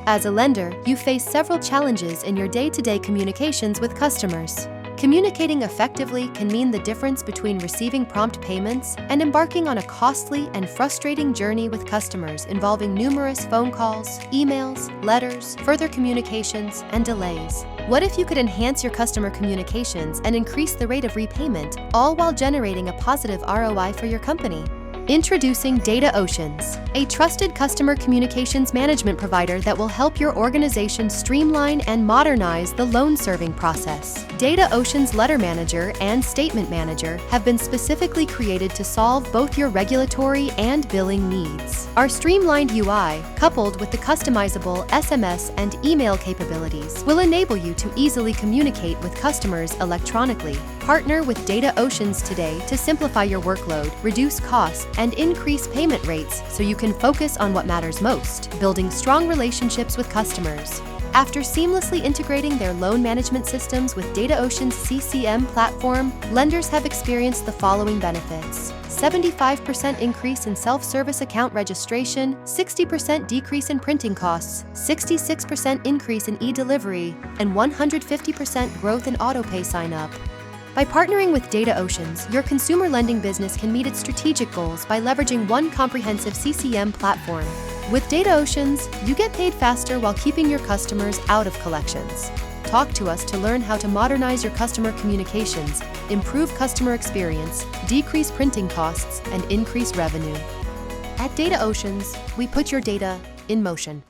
As a lender, you face several challenges in your day-to-day communications with customers. Communicating effectively can mean the difference between receiving prompt payments and embarking on a costly and frustrating journey with customers involving numerous phone calls, emails, letters, further communications, and delays. What if you could enhance your customer communications and increase the rate of repayment, all while generating a positive ROI for your company? Introducing DataOceans, a trusted customer communications management provider that will help your organization streamline and modernize the loan serving process. DataOceans Letter Manager and Statement Manager have been specifically created to solve both your regulatory and billing needs. Our streamlined UI, coupled with the customizable SMS and email capabilities, will enable you to easily communicate with customers electronically. Partner with DataOceans today to simplify your workload, reduce costs, and increase payment rates so you can focus on what matters most, building strong relationships with customers. After seamlessly integrating their loan management systems with DataOceans' CCM platform, lenders have experienced the following benefits: 75% increase in self-service account registration, 60% decrease in printing costs, 66% increase in e-delivery, and 150% growth in autopay sign-up. By partnering with DataOceans, your consumer lending business can meet its strategic goals by leveraging one comprehensive CCM platform. With DataOceans, you get paid faster while keeping your customers out of collections. Talk to us to learn how to modernize your customer communications, improve customer experience, decrease printing costs, and increase revenue. At DataOceans, we put your data in motion.